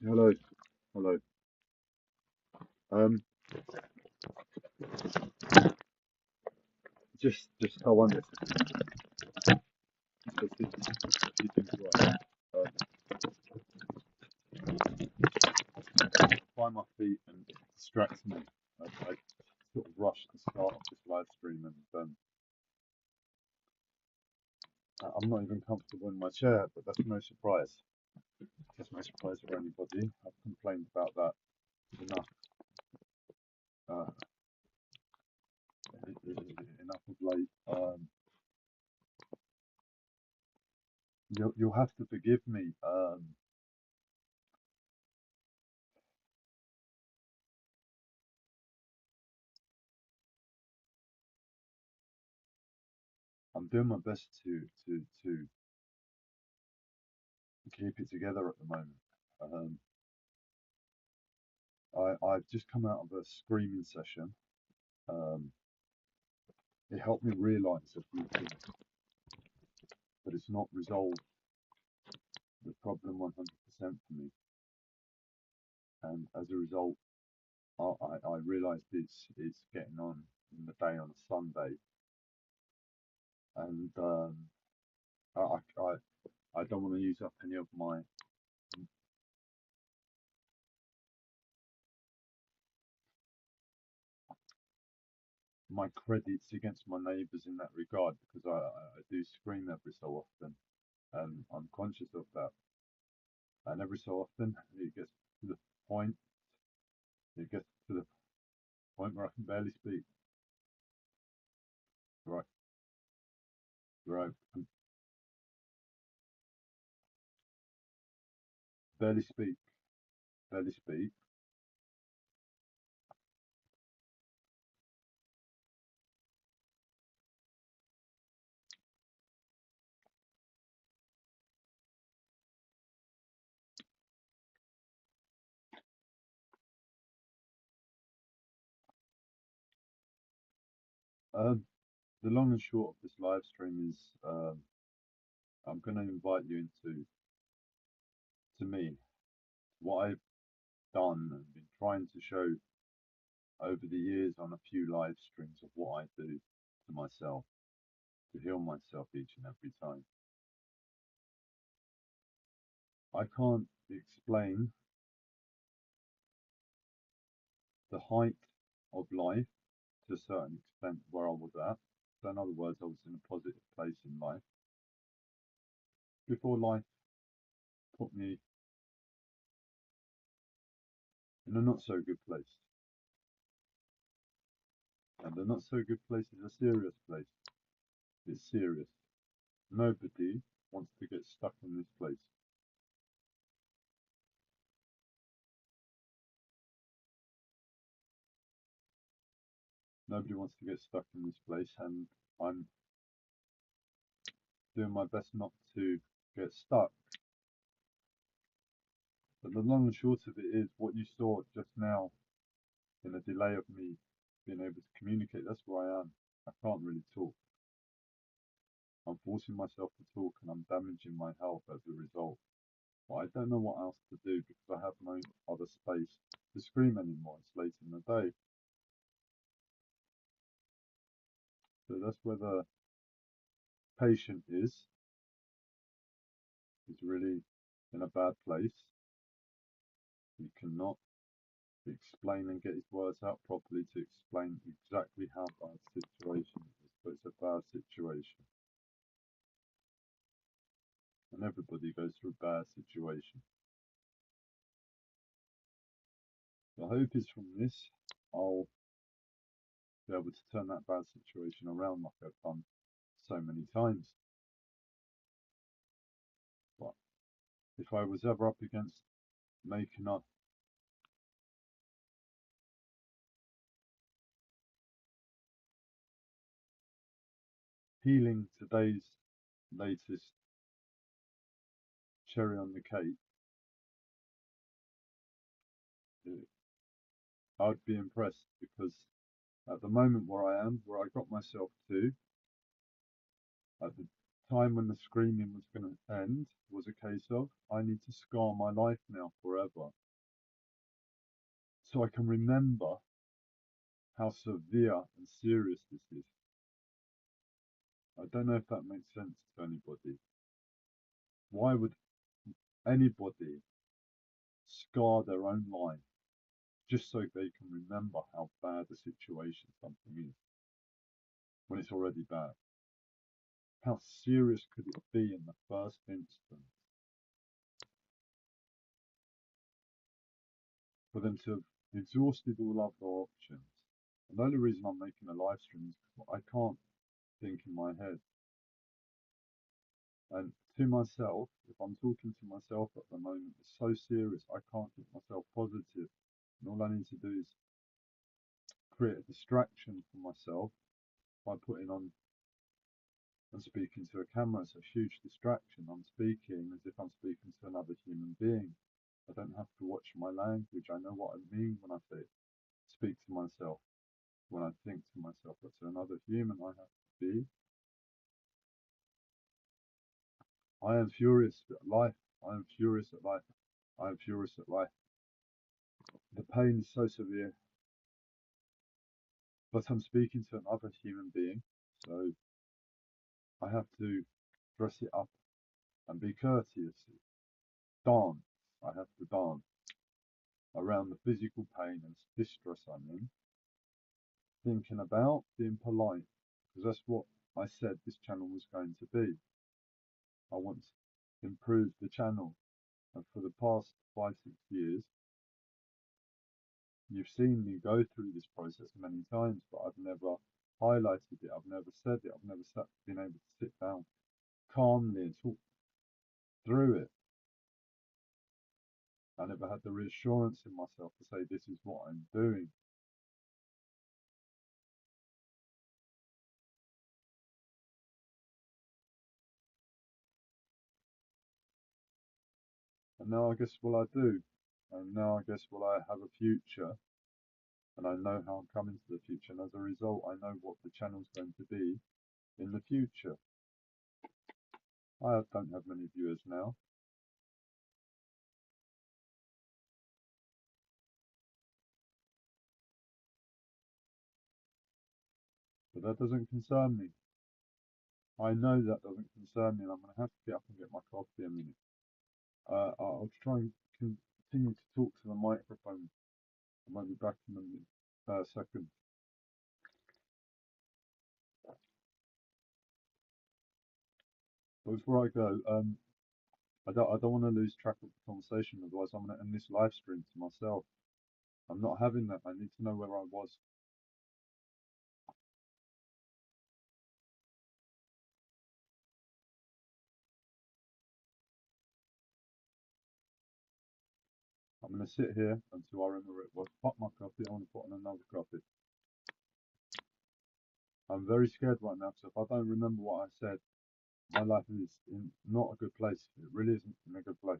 Hello, hello. Um, just I wondered, just a few things right. Find my feet and it distracts me. I sort of rush the start of this live stream, and I'm not even comfortable in my chair. But that's no surprise. That's no surprise for anybody. I've complained about that enough, uh, enough of late. You'll have to forgive me. I'm doing my best to keep it together at the moment. Um, I've just come out of a screaming session. Um, it helped me realise a few things, but it's not resolved the problem 100% for me. And as a result, I realised it's getting on in the day on a Sunday, and I, I I I don't want to use up any of my credits against my neighbours in that regard, because I do scream every so often, and I'm conscious of that. And every so often, to the point, it gets to the point where I can barely speak. Right, right, I can barely speak, barely speak. Um, the long and short of this live stream is, I'm going to invite you into to me what I've done and been trying to show over the years on a few live streams of what I do to myself to heal myself each and every time. I can't explain the height of life to a certain extent where I was at. So in other words, I was in a positive place in life before life put me in a not so good place. And the not so good place is a serious place. It's serious. Nobody wants to get stuck in this place. Nobody wants to get stuck in this place, and I'm doing my best not to get stuck. But the long and short of it is what you saw just now in a delay of me being able to communicate. That's where I am. I can't really talk. I'm forcing myself to talk, and I'm damaging my health as a result. But I don't know what else to do because I have no other space to scream anymore. It's late in the day. So that's where the patient is really in a bad place. He cannot explain and get his words out properly to explain exactly how bad the situation is, but it's a bad situation. And everybody goes through a bad situation. The hope is from this, I'll be able to turn that bad situation around like I've done so many times. But if I was ever up against making up, healing today's latest cherry on the cake, I'd be impressed because at the moment where I am, where I got myself to, at the time when the screaming was going to end was a case of I need to scar my life now forever so I can remember how severe and serious this is. I don't know if that makes sense to anybody. Why would anybody scar their own life just so they can remember how bad a situation something is when it's already bad? How serious could it be in the first instance for them to have exhausted all other options? And the only reason I'm making a live stream is because I can't think in my head. And to myself, if I'm talking to myself at the moment, it's so serious, I can't keep myself positive. And all I need to do is create a distraction for myself by putting on and speaking to a camera. It's a huge distraction. I'm speaking as if I'm speaking to another human being. I don't have to watch my language. I know what I mean when I say speak to myself, when I think to myself. But to another human, I have to be. I am furious at life. I am furious at life. I am furious at life. The pain is so severe, but I'm speaking to another human being, so I have to dress it up and be courteous. Dance. I have to dance around the physical pain and distress I'm in, thinking about being polite, because that's what I said this channel was going to be. I want to improve the channel, and for the past 5, 6 years, you've seen me go through this process many times, but I've never highlighted it, I've never said it, I've never been able to sit down calmly and talk through it. I never had the reassurance in myself to say this is what I'm doing. And now I guess what I do. And now I guess what I have a future, and I know how I'm coming to the future. And as a result, I know what the channel's going to be in the future. I don't have many viewers now. But that doesn't concern me. I know that doesn't concern me, and I'm going to have to get up and get my coffee in a minute. I'll try and continue to talk to the microphone. I might be back in a second. But before I go, I don't want to lose track of the conversation, otherwise I'm going to end this live stream to myself. I'm not having that. I need to know where I was. I'm going to sit here until I remember it was. Fuck my coffee. I want to put on another coffee. I'm very scared right now, so if I don't remember what I said, my life is in not a good place. It really isn't in a good place.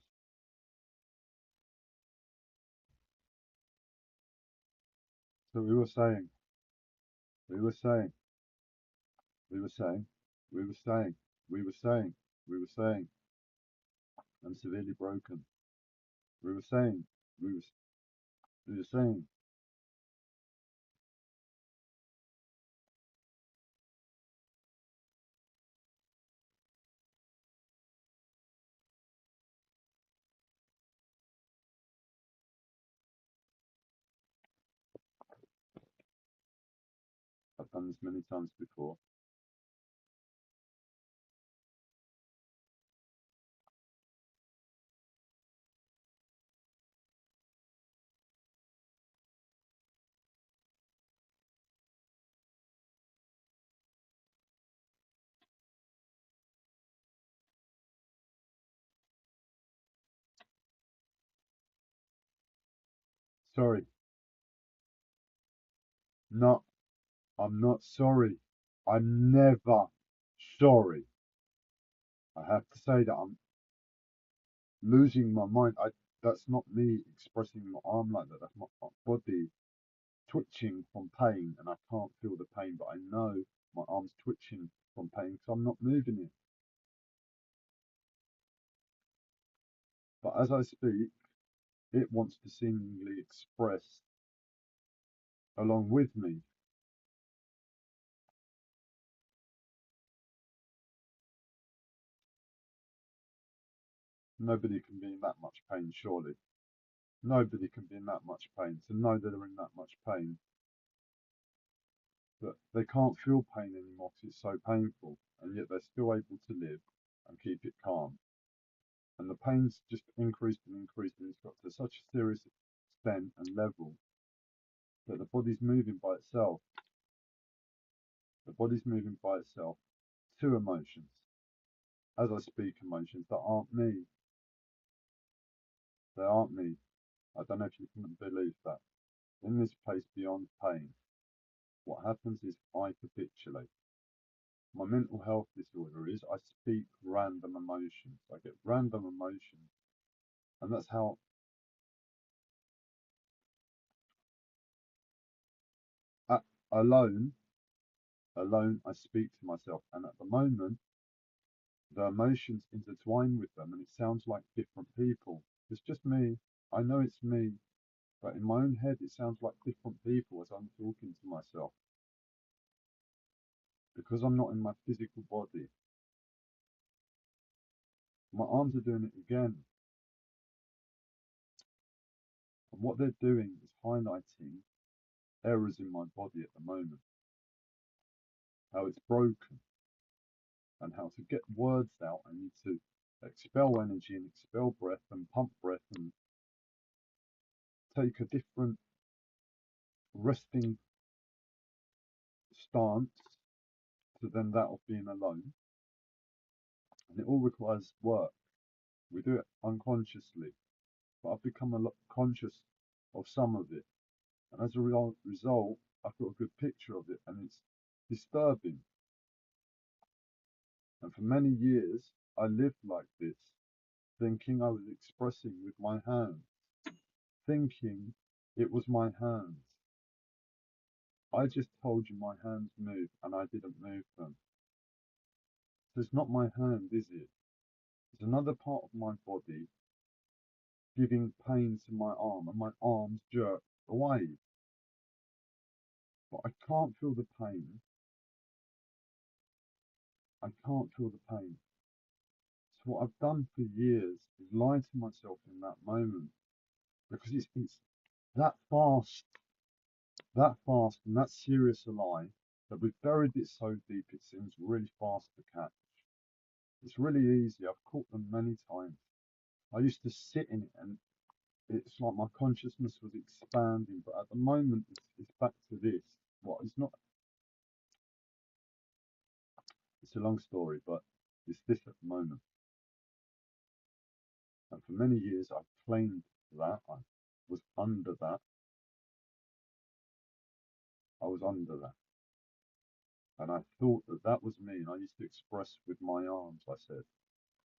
So we were saying, we were saying, we were saying, we were saying, we were saying, we were saying, I'm severely broken. We were saying, we were, we were saying, I've done this many times before. Sorry, not, I'm not sorry. I'm never sorry. I have to say that I'm losing my mind. That's not me expressing my arm like that. That's my body twitching from pain, and I can't feel the pain, but I know my arm's twitching from pain because I'm not moving it. But as I speak, it wants to seemingly express along with me. Nobody can be in that much pain, surely. Nobody can be in that much pain. To know that they're in that much pain, that they can't feel pain anymore because it's so painful, and yet they're still able to live and keep it calm. And the pain's just increased and increased, and it's got to such a serious extent and level that the body's moving by itself. The body's moving by itself to emotions. As I speak, emotions that aren't me. They aren't me. I don't know if you can believe that. In this place beyond pain, what happens is I capitulate. My mental health disorder is I speak random emotions. I get random emotions. And that's how uh, alone, alone I speak to myself. And at the moment, the emotions intertwine with them and it sounds like different people. It's just me. I know it's me. But in my own head, it sounds like different people as I'm talking to myself. Because I'm not in my physical body, my arms are doing it again. And what they're doing is highlighting errors in my body at the moment, how it's broken, and how to get words out. I need to expel energy and expel breath and pump breath and take a different resting stance to then that of being alone. And it all requires work. We do it unconsciously, but I've become a lot conscious of some of it. And as a result, I've got a good picture of it, and it's disturbing. And for many years, I lived like this, thinking I was expressing with my hands, thinking it was my hands. I just told you my hands move, and I didn't move them. So it's not my hand, is it? It's another part of my body giving pain to my arm, and my arms jerk away. But I can't feel the pain. I can't feel the pain. So what I've done for years is lie to myself in that moment because it's that fast and that serious a lie that we've buried it so deep it seems really fast to catch. It's really easy. I've caught them many times. I used to sit in it and it's like my consciousness was expanding, but at the moment it's back to this. What it's not, it's a long story, but it's this at the moment. And for many years I claimed that I was under that. I was under that. And I thought that that was me, and I used to express with my arms, I said,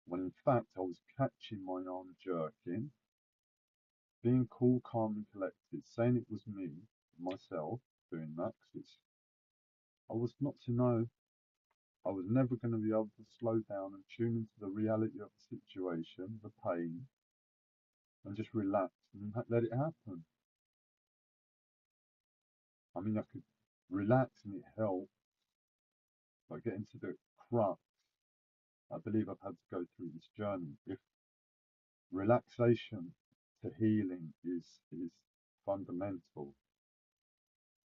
when in fact I was catching my arm jerking, being cool, calm, and collected, saying it was me, myself, doing that, because I was not to know. I was never going to be able to slow down and tune into the reality of the situation, the pain, and just relax and let it happen. I mean, I could relax and it helped, but getting to the crux, I believe I've had to go through this journey. If relaxation to healing is fundamental,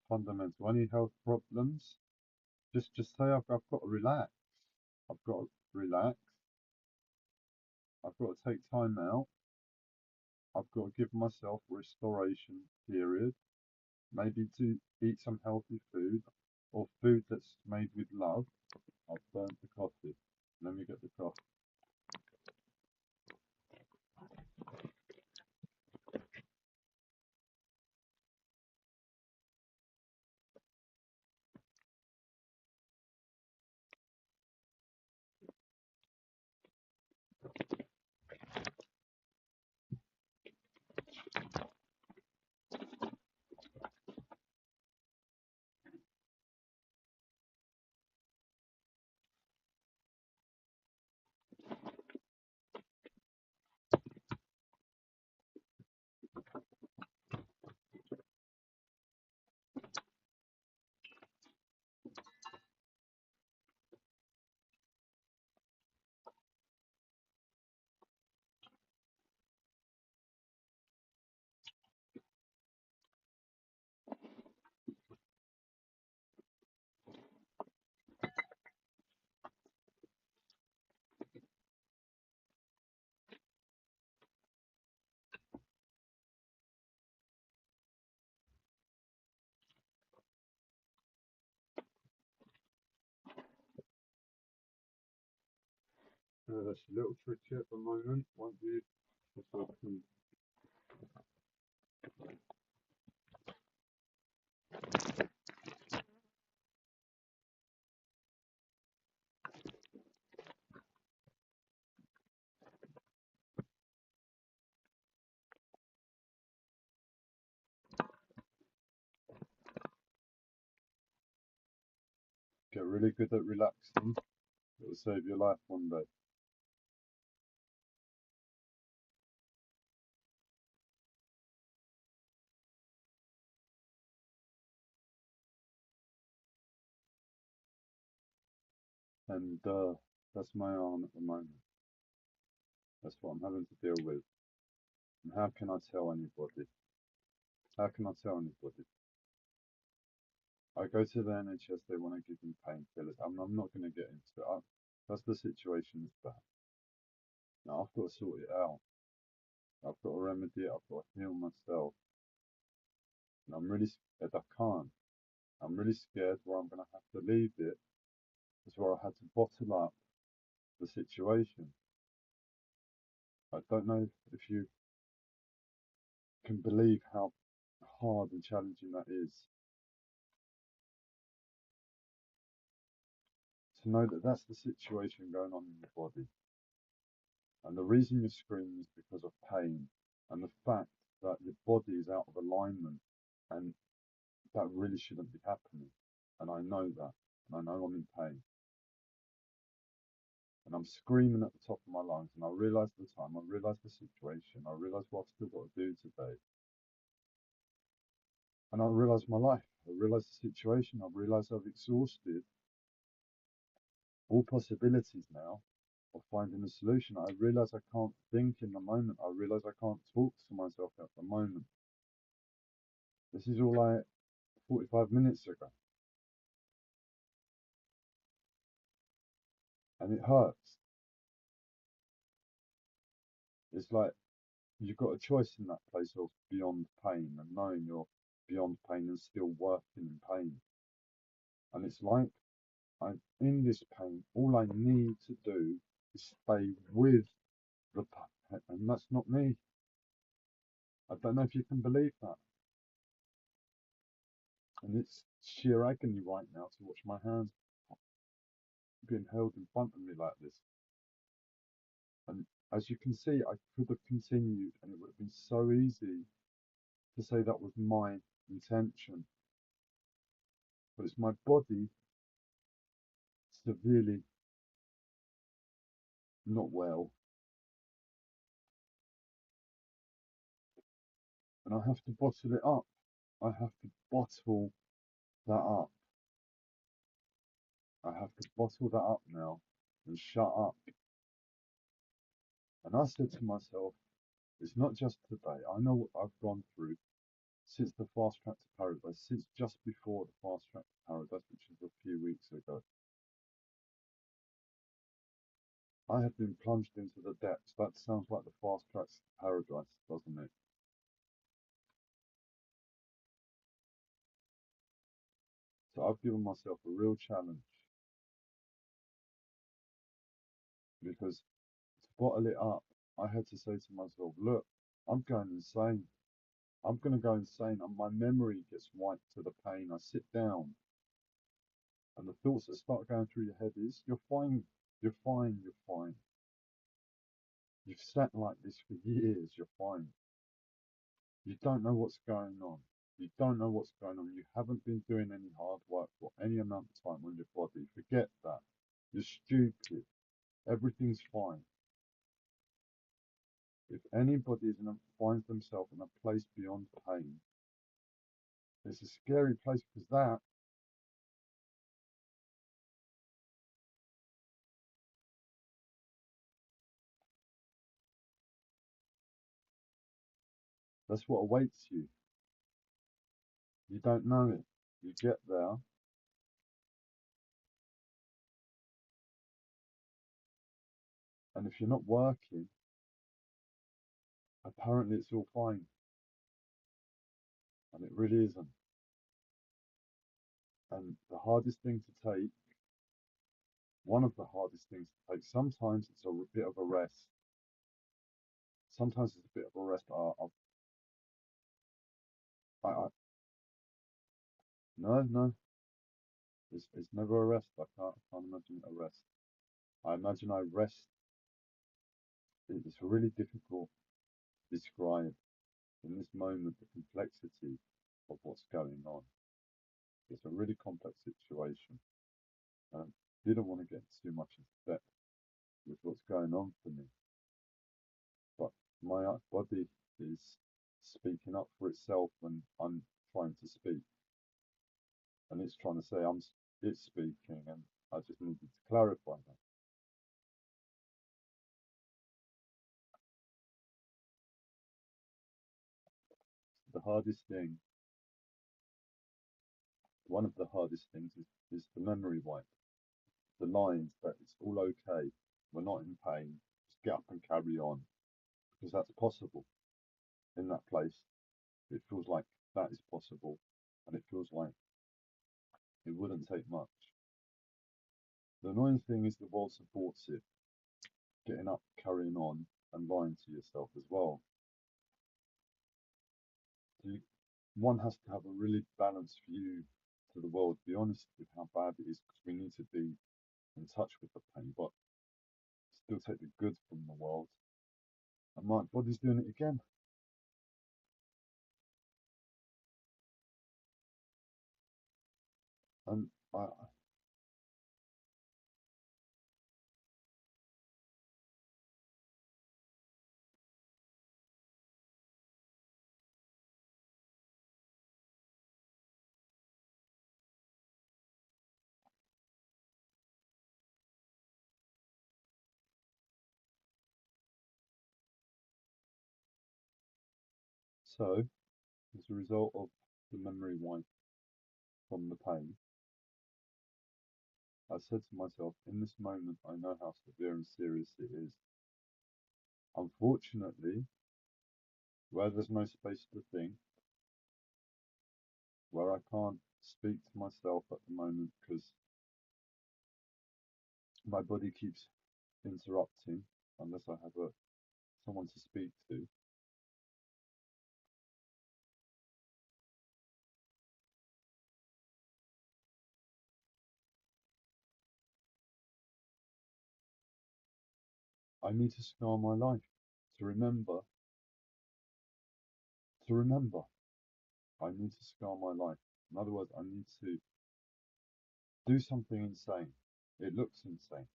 fundamental. Any health problems, just say I've got to relax. I've got to relax. I've got to take time out. I've got to give myself a restoration period, maybe to eat some healthy food or food that's made with love. I've burnt the coffee. Let me get the coffee. That's a little tricky at the moment. Won't you? If I can get really good at relaxing, it'll save your life one day. And that's my arm at the moment. That's what I'm having to deal with. And how can I tell anybody? How can I tell anybody? I go to the NHS, they want to give me painkillers. I'm not going to get into it. That's the situation it's bad. Now I've got to sort it out. I've got to remedy it. I've got to heal myself. And I'm really scared I can't. I'm really scared where I'm going to have to leave it. Is where I had to bottle up the situation. I don't know if you can believe how hard and challenging that is. To know that that's the situation going on in your body. And the reason you're screaming is because of pain and the fact that your body is out of alignment, and that really shouldn't be happening. And I know that, and I know I'm in pain. And I'm screaming at the top of my lungs, and I realise the time, I realise the situation, I realise what I've still got to do today. And I realise my life, I realise the situation, I realise I've exhausted all possibilities now of finding a solution. I realise I can't think in the moment, I realise I can't talk to myself at the moment. This is all like 45 minutes ago. And it hurts. It's like you've got a choice in that place of beyond pain and knowing you're beyond pain and still working in pain. And it's like I'm in this pain. All I need to do is stay with the pain. And that's not me. I don't know if you can believe that. And it's sheer agony right now to watch my hands being held in front of me like this. And as you can see, I could have continued and it would have been so easy to say that was my intention. But it's my body severely not well, and I have to bottle it up. I have to bottle that up. I have to bottle that up now and shut up. And I said to myself, it's not just today. I know what I've gone through since the fast track to paradise, since just before the fast track to paradise, which was a few weeks ago. I have been plunged into the depths. That sounds like the fast track to paradise, doesn't it? So I've given myself a real challenge because to bottle it up, I had to say to myself, look, I'm going insane. I'm going to go insane, and my memory gets wiped to the pain. I sit down, and the thoughts that start going through your head is, you're fine, you're fine, you're fine. You've sat like this for years, you're fine. You don't know what's going on. You don't know what's going on. You haven't been doing any hard work for any amount of time on your body. Forget that. You're stupid. Everything's fine. If anybody finds themselves in a place beyond pain, it's a scary place because that's what awaits you. You don't know it. You get there, and if you're not working, apparently it's all fine, and it really isn't. And the hardest thing to take one of the hardest things to take. Sometimes it's a bit of a rest. Sometimes it's a bit of a rest. No, no, it's never a rest. I can't imagine a rest. I imagine I rest. It's really difficult to describe in this moment the complexity of what's going on. It's a really complex situation. Um, didn't want to get too much into depth with what's going on for me, but my body is speaking up for itself when I'm trying to speak, and it's trying to say it's speaking, and I just needed to clarify that. The hardest thing, one of the hardest things, is the memory wipe. The lines that it's all okay, we're not in pain, just get up and carry on, because that's possible in that place. It feels like that is possible, and it feels like it wouldn't take much. The annoying thing is the world supports it, getting up, carrying on, and lying to yourself as well. So one has to have a really balanced view to the world, be honest with how bad it is, because we need to be in touch with the pain, but still take the good from the world. And my body's doing it again. And so, as a result of the memory wipe from the pain, I said to myself, in this moment, I know how severe and serious it is. Unfortunately, where there's no space to think, where I can't speak to myself at the moment because my body keeps interrupting unless I have someone to speak to, I need to scar my life to remember, to remember. I need to scar my life. In other words, I need to do something insane. It looks insane,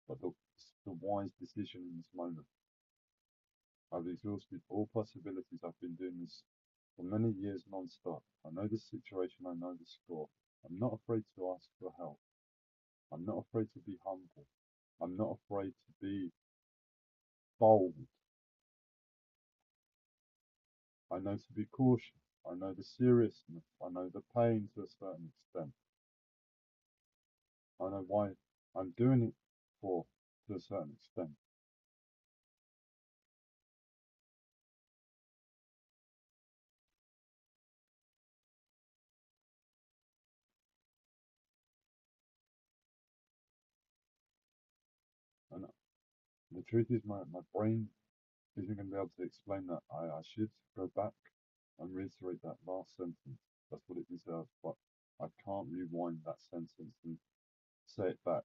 but it's the wise decision in this moment. I've exhausted all possibilities. I've been doing this for many years non-stop. I know the situation, I know the score. I'm not afraid to ask for help. I'm not afraid to be humble. I'm not afraid to be bold. I know to be cautious. I know the seriousness. I know the pain to a certain extent. I know why I'm doing it for to a certain extent. And the truth is, my brain isn't going to be able to explain that. I should go back and reiterate that last sentence. That's what it deserves, but I can't rewind that sentence and say it back.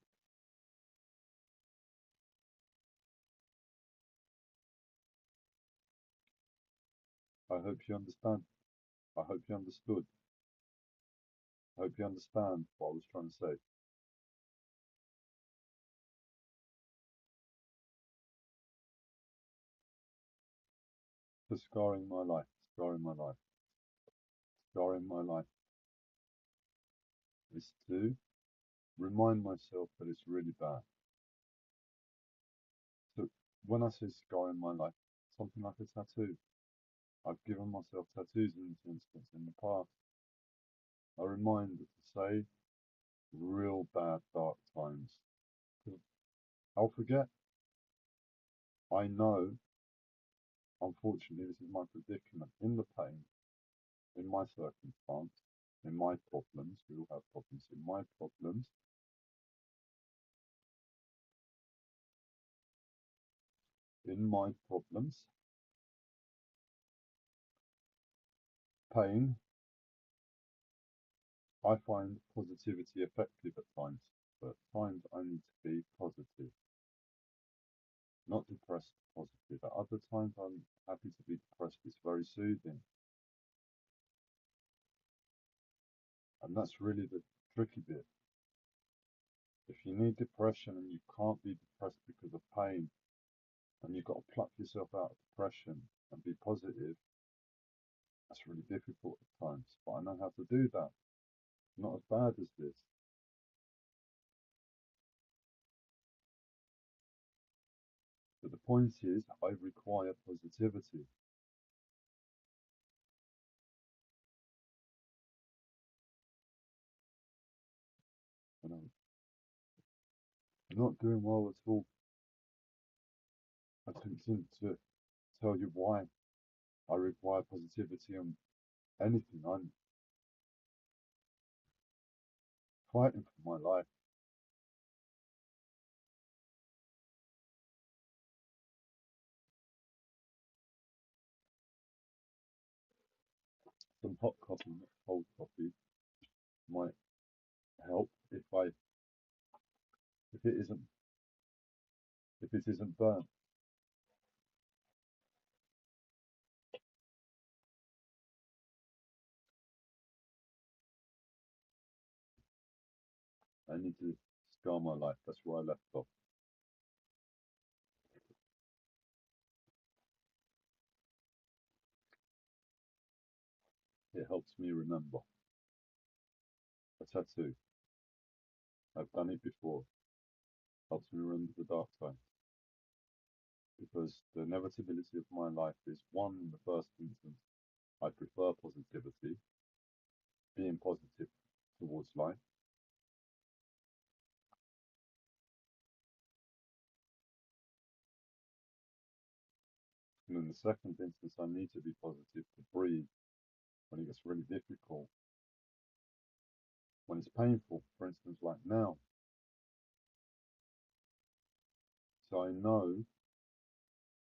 I hope you understand. I hope you understood. I hope you understand what I was trying to say. For scarring my life, scarring my life, scarring my life is to remind myself that it's really bad. So when I say scarring my life, something like a tattoo. I've given myself tattoos in this instance in the past. A reminder to say real bad dark times. 'Cause I'll forget. I know, unfortunately, this is my predicament. In the pain, in my circumstance, in my problems, we all have problems, in my problems, in my problems, pain, I find positivity effective at times, but at times I need to be positive, not depressed, positive. At other times I'm happy to be depressed. It's very soothing. And that's really the tricky bit. If you need depression and you can't be depressed because of pain, and you've got to pluck yourself out of depression and be positive, that's really difficult at times. But I know how to do that. Not as bad as this. But the point is, I require positivity. And I'm not doing well at all. Attempting to tell you why I require positivity on anything. I'm fighting for my life. Some hot coffee, not cold coffee, might help if it isn't if it isn't burnt. I need to scar my life. That's where I left off. It helps me remember. A tattoo. I've done it before. Helps me remember the dark times. Because the inevitability of my life is one, in the first instance, I prefer positivity, being positive towards life. And in the second instance, I need to be positive to breathe when it gets really difficult, when it's painful, for instance, like now. So I know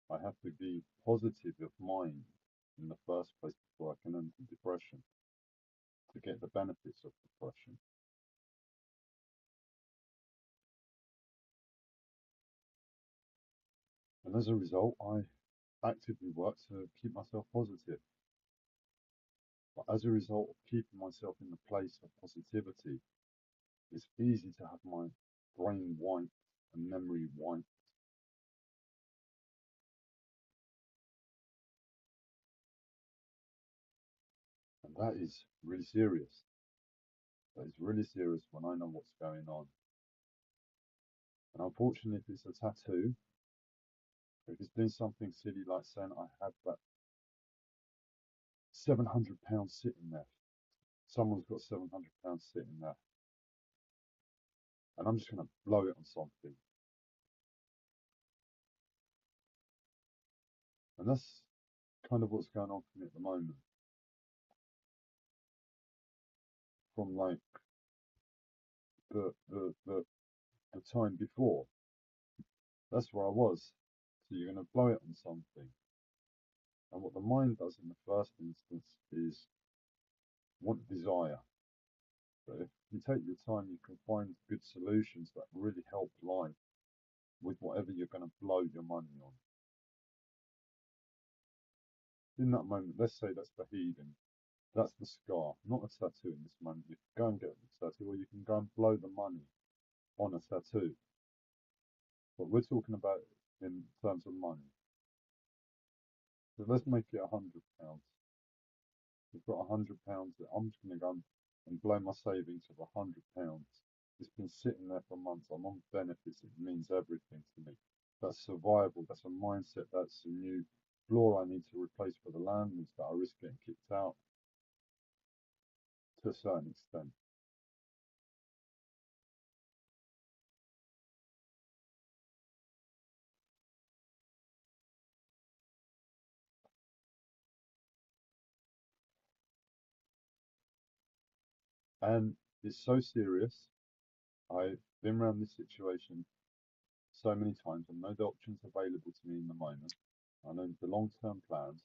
I have to be positive of mind in the first place before I can enter depression to get the benefits of depression. And as a result, I actively work to keep myself positive. But as a result of keeping myself in the place of positivity, it's easy to have my brain wiped and memory wiped. And that is really serious. That is really serious when I know what's going on. And unfortunately, if it's a tattoo, if it's doing something silly like saying I have that £700 sitting there, someone's got £700 sitting there, and I'm just going to blow it on something. And that's kind of what's going on for me at the moment. From like the time before, that's where I was. So you're going to blow it on something. And what the mind does in the first instance is want desire. But if you take your time, you can find good solutions that really help life with whatever you're going to blow your money on. In that moment, let's say that's the healing, that's the scar, not a tattoo in this moment. You can go and get a tattoo, or you can go and blow the money on a tattoo. But we're talking about in terms of money. So let's make it £100. We've got £100 that I'm just going to go and blow my savings of £100. It's been sitting there for months. I'm on benefits. It means everything to me. That's survival. That's a mindset. That's a new floor I need to replace for the landlords that I risk getting kicked out to a certain extent. And it's so serious. I've been around this situation so many times. I know the options available to me in the moment. I know the long-term plans,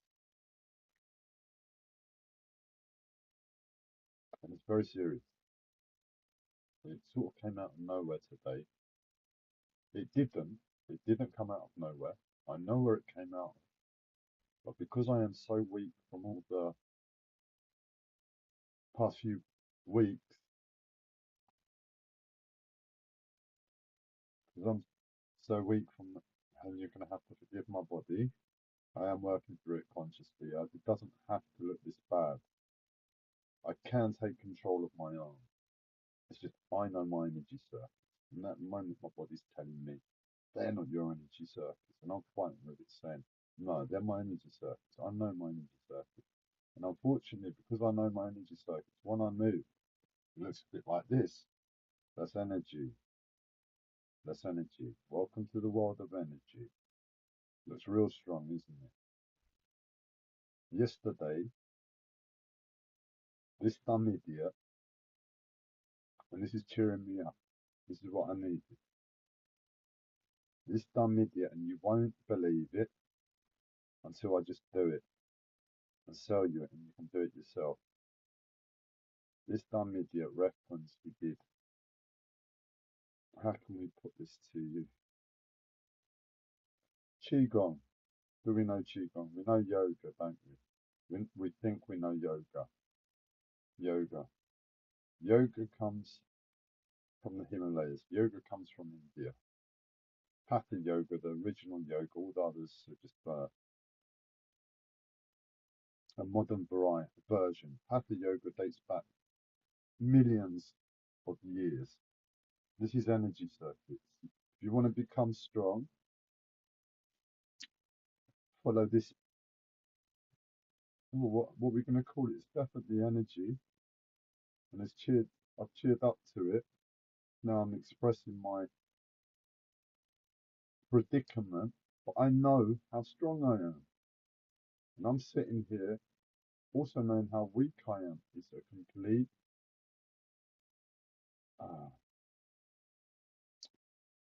and it's very serious. It sort of came out of nowhere today. It didn't. It didn't come out of nowhere. I know where it came out of, but because I am so weak from all the past few weeks, because I'm so weak from, and you're going to have to forgive my body. I am working through it consciously. It doesn't have to look this bad. I can take control of my arm. It's just I know my energy circuits. And at the moment, my body's telling me they're not your energy circuits, and I'm fighting with it, saying no, they're my energy circuits. I know my energy circuits, and unfortunately, because I know my energy circuits, when I move, it looks a bit like this. That's energy. That's energy. Welcome to the world of energy. Looks real strong, isn't it? Yesterday, this dumb idiot, and this is cheering me up. This is what I needed. This dumb idiot, and you won't believe it until I just do it and sell you it, and you can do it yourself. This dumb idiot reference he did. How can we put this to you? Qigong. Do we know Qigong? We know yoga, don't we? We think we know yoga. Yoga. Yoga comes from the Himalayas. Yoga comes from India. Hatha yoga, the original yoga, all the others are just a modern variety version. Hatha yoga dates back millions of years. This is energy circuits. If you want to become strong, follow this. What we're going to call it is definitely energy, and I've cheered up to it. Now I'm expressing my predicament, but I know how strong I am, and I'm sitting here also knowing how weak I am. It's a complete uh,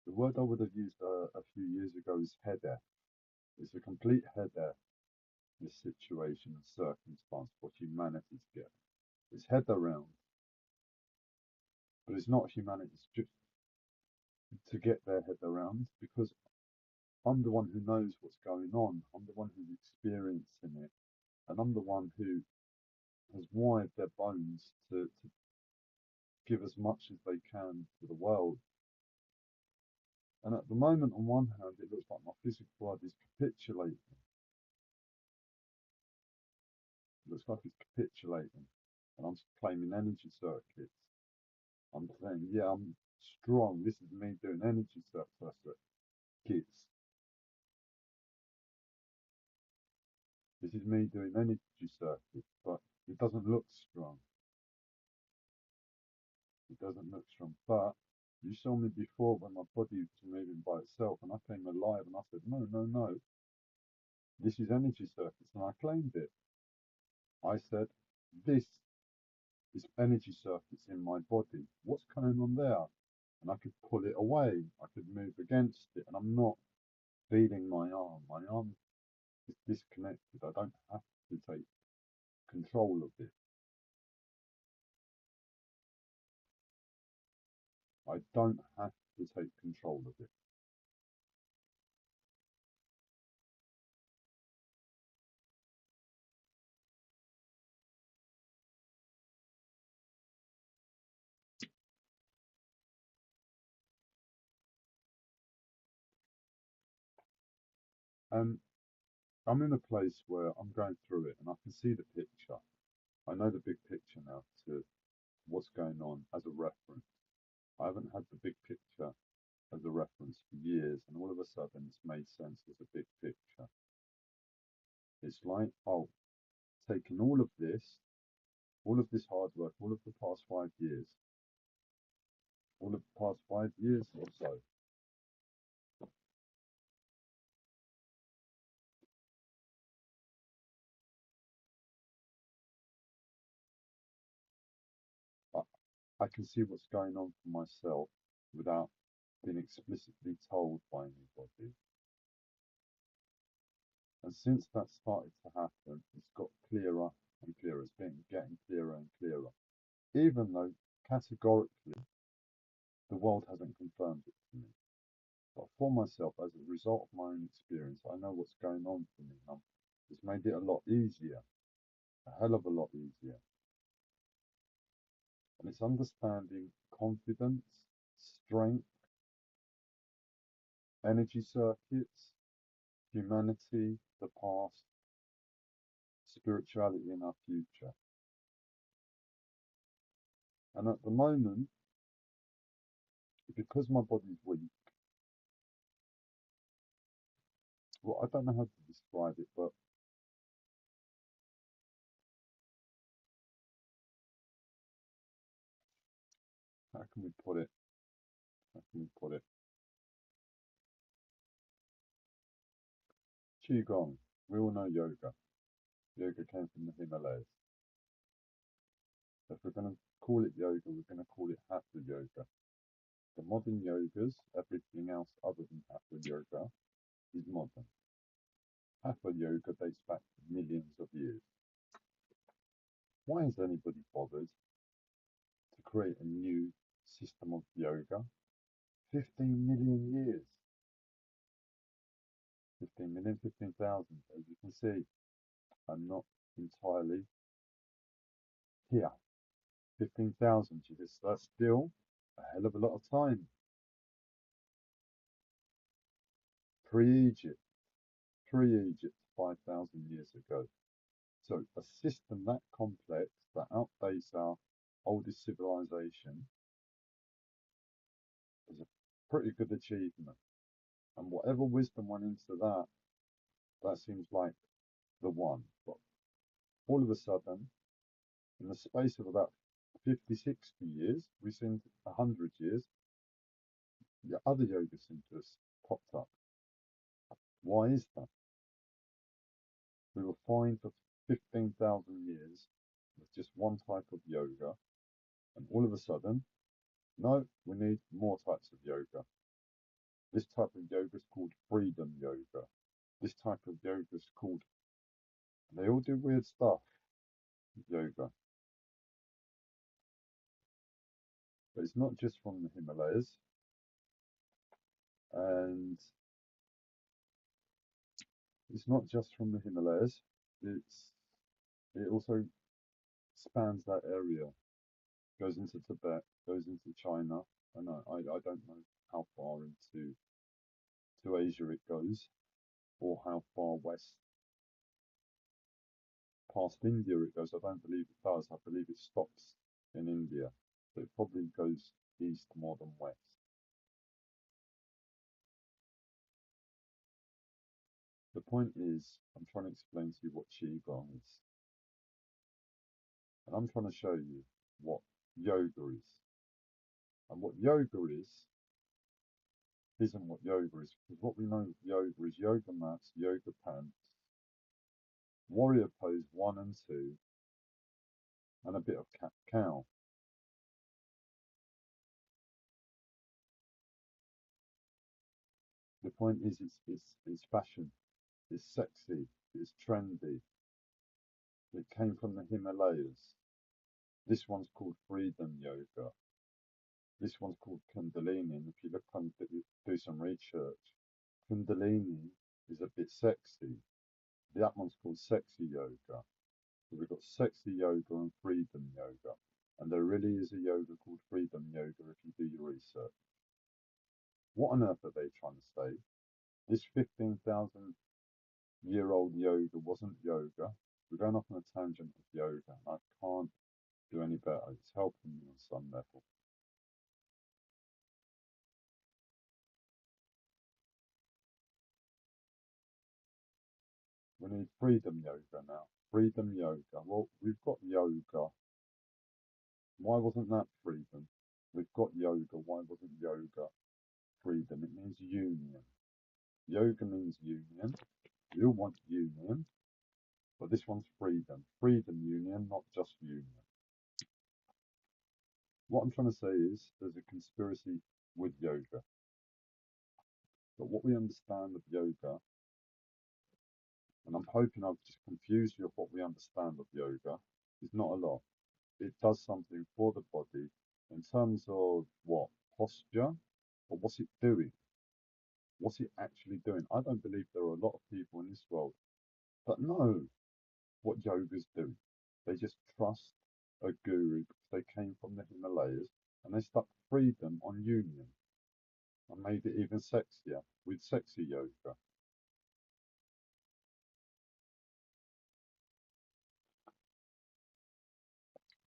the word I would have used a few years ago is headache. It's a complete headache. This situation and circumstance, what humanity's get. It's head around, but it's not humanity's just to get their head around because I'm the one who knows what's going on. I'm the one who's experiencing it, and I'm the one who has wired their bones to give as much as they can to the world. And at the moment, on one hand, it looks like my physical body is capitulating. It looks like it's capitulating, and I'm claiming energy circuits. I'm saying, yeah, I'm strong. This is me doing energy circuits. This is me doing energy circuits, but it doesn't look strong. It doesn't look strong. But you saw me before when my body was moving by itself, and I came alive, and I said, no, no, no. This is energy circuits, and I claimed it. I said, this is energy circuits in my body. What's going on there? And I could pull it away. I could move against it, and I'm not feeling my arm. My arm is disconnected. I don't have to take control of it. I don't have to take control of it. And I'm in a place where I'm going through it and I can see the picture. I know the big picture now to what's going on as a reference. I haven't had the big picture as a reference for years, and all of a sudden it's made sense as a big picture. It's like, oh, taking all of this hard work, all of the past 5 years, all of the past 5 years or so, I, I can see what's going on for myself without been explicitly told by anybody. And since that started to happen, it's got clearer and clearer. It's been getting clearer and clearer. Even though categorically the world hasn't confirmed it to me. But for myself, as a result of my own experience, I know what's going on for me. It's made it a lot easier, a hell of a lot easier. And it's understanding confidence, strength, energy circuits, humanity, the past, spirituality, and our future. And at the moment, because my body's weak, well, I don't know how to describe it, but how can we put it? How can we put it? Qigong. We all know yoga. Yoga came from the Himalayas. If we're going to call it yoga, we're going to call it hatha yoga. The modern yogas, everything else other than hatha yoga, is modern. Hatha yoga dates back to millions of years. Why has anybody bothered to create a new system of yoga? 15 million years. 15 million, 15,000. As you can see, I'm not entirely here. 15,000 years. That's still a hell of a lot of time. Pre-Egypt. Pre-Egypt, 5,000 years ago. So a system that complex, that outdates our oldest civilization, is a pretty good achievement. And whatever wisdom went into that, that seems like the one. But all of a sudden, in the space of about 50, 60 years, we've seen 100 years, the other yoga centers popped up. Why is that? We were fine for 15,000 years with just one type of yoga, and all of a sudden, no, we need more types of yoga. This type of yoga is called freedom yoga. This type of yoga is called, they all do weird stuff, yoga. But it's not just from the Himalayas. And it's not just from the Himalayas. It also spans that area, goes into Tibet, goes into China, and I don't know how far into Asia it goes, or how far west past India it goes. I don't believe it does. I believe it stops in India. So it probably goes east more than west. The point is, I'm trying to explain to you what Qigong is. And I'm trying to show you what yoga is. And what yoga is isn't what yoga is. Because what we know of yoga is yoga mats, yoga pants, warrior pose 1 and 2, and a bit of cat-cow. The point is, it's fashion, it's sexy, it's trendy. It came from the Himalayas. This one's called freedom yoga. This one's called Kundalini. And if you look on, do some research, Kundalini is a bit sexy. That one's called sexy yoga. So we've got sexy yoga and freedom yoga. And there really is a yoga called freedom yoga if you do your research. What on earth are they trying to say? This 15,000-year-old yoga wasn't yoga. We're going off on a tangent of yoga, and I can't do any better. It's helping me on some level. We need freedom yoga now. Freedom yoga. Well, we've got yoga. Why wasn't that freedom? We've got yoga. Why wasn't yoga freedom? It means union. Yoga means union. You want union, but this one's freedom. Freedom union, not just union. What I'm trying to say is there's a conspiracy with yoga. But what we understand of yoga, and I'm hoping I've just confused you of what we understand of yoga, is not a lot. It does something for the body in terms of what? Posture? But what's it doing? What's it actually doing? I don't believe there are a lot of people in this world that know what yoga's doing. They just trust a guru because they came from the Himalayas and they stuck freedom on union and made it even sexier with sexy yoga.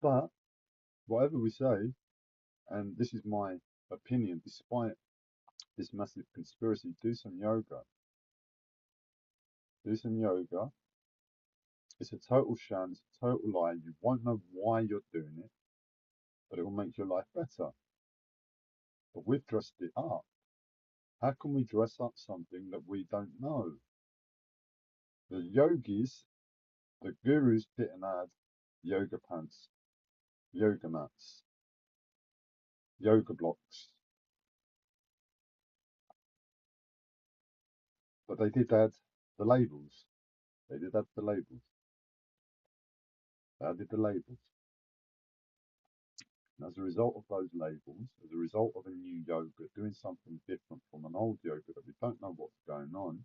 But whatever we say, and this is my opinion, despite this massive conspiracy, do some yoga. Do some yoga. It's a total sham, it's a total lie. You won't know why you're doing it, but it will make your life better. But we've dressed it up. How can we dress up something that we don't know? The yogis, the gurus didn't add yoga pants, yoga mats, yoga blocks, but they did add the labels. They did add the labels. They added the labels. And as a result of those labels, as a result of a new yoga doing something different from an old yoga that we don't know what's going on,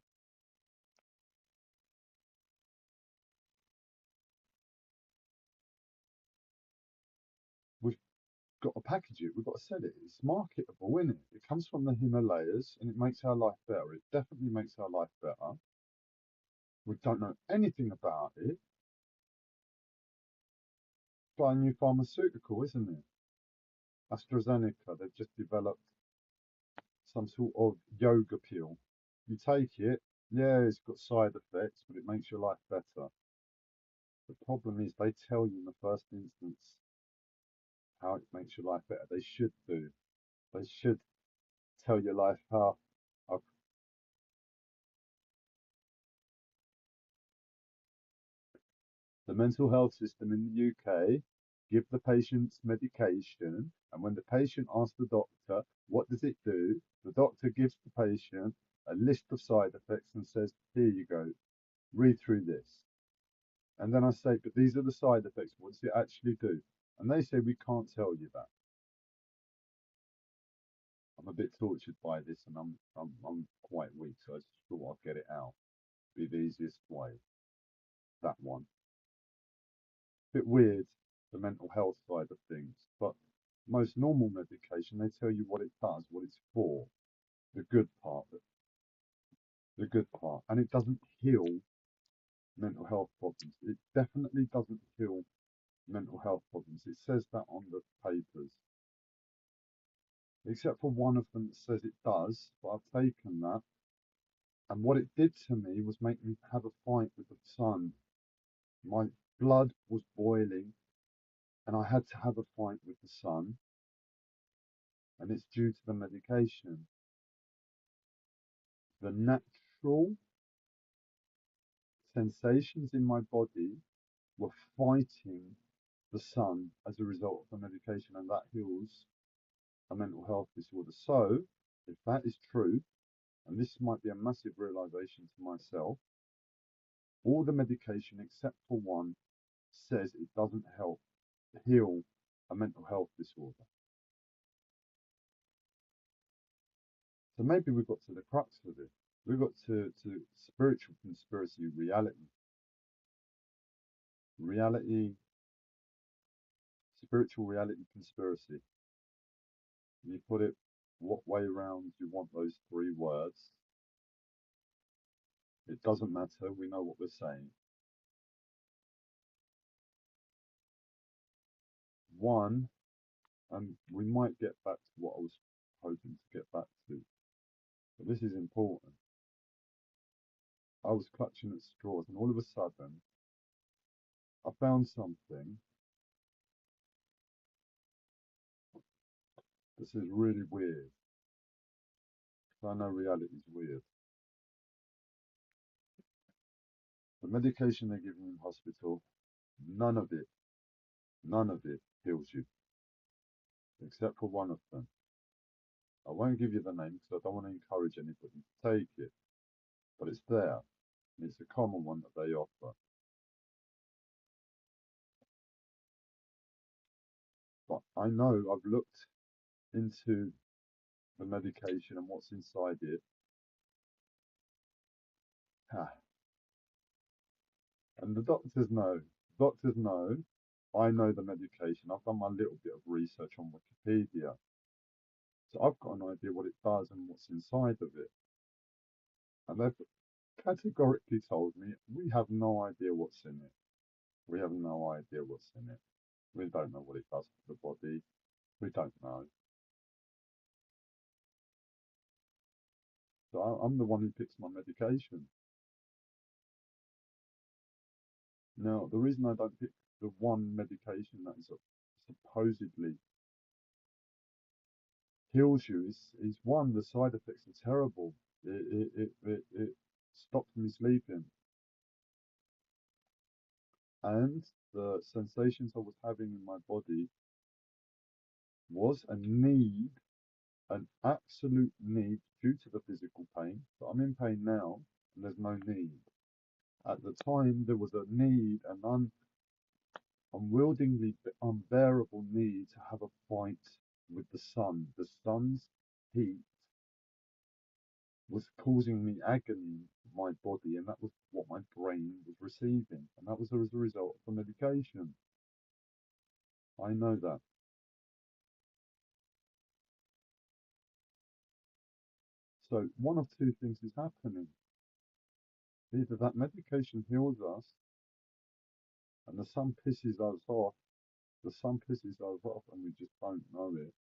we've got to package it, we've got to sell it. It's marketable, isn't it? It comes from the Himalayas and it makes our life better. It definitely makes our life better. We don't know anything about it. It's like a new pharmaceutical, isn't it? AstraZeneca, they've just developed some sort of yoga pill. You take it, yeah, it's got side effects, but it makes your life better. The problem is they tell you in the first instance how it makes your life better. They should do. They should tell your life how the mental health system in the UK give the patients medication, and when the patient asks the doctor, what does it do? The doctor gives the patient a list of side effects and says, here you go, read through this. And then I say, but these are the side effects. What does it actually do? And they say, we can't tell you that. I'm a bit tortured by this, and I'm quite weak, so I just thought I'd get it out. Be the easiest way. That one. Bit weird, the mental health side of things, but most normal medication, they tell you what it does, what it's for, the good part, the good part, and it doesn't heal mental health problems. It definitely doesn't heal mental health problems. It says that on the papers, except for one of them that says it does, but I've taken that, and what it did to me was make me have a fight with the sun. My blood was boiling, and I had to have a fight with the sun, and it's due to the medication. The natural sensations in my body were fighting the sun as a result of the medication, and that heals a mental health disorder. So, if that is true, and this might be a massive realization to myself, all the medication except for one says it doesn't help heal a mental health disorder. So maybe we've got to the crux of it. We've got to spiritual conspiracy, reality, spiritual reality conspiracy. You put it what way round you want those three words. It doesn't matter. We know what we're saying. One, and we might get back to what I was hoping to get back to, but this is important. I was clutching at straws, and all of a sudden, I found something. This is really weird. I know reality is weird. The medication they're giving in hospital, none of it, none of it heals you, except for one of them. I won't give you the name because I don't want to encourage anybody to take it, but it's there. And it's a common one that they offer. But I know I've looked into the medication and what's inside it. And the doctors know. Doctors know. I know the medication. I've done my little bit of research on Wikipedia. So I've got an idea what it does and what's inside of it. And they've categorically told me we have no idea what's in it. We have no idea what's in it. We don't know what it does to the body. We don't know. So I'm the one who picks my medication. Now, the reason I don't pick the one medication that is supposedly heals you is one, the side effects are terrible. It stopped me sleeping, and the sensations I was having in my body was a need, an absolute need due to the physical pain. So I'm in pain now, and there's no need. At the time, there was a need, an unwieldingly unbearable need to have a fight with the sun. The sun's heat was causing me agony in my body, and that was what my brain was receiving, and that was as a result of the medication. I know that. So one of two things is happening. Either that medication heals us, and the sun pisses us off, and we just don't know it.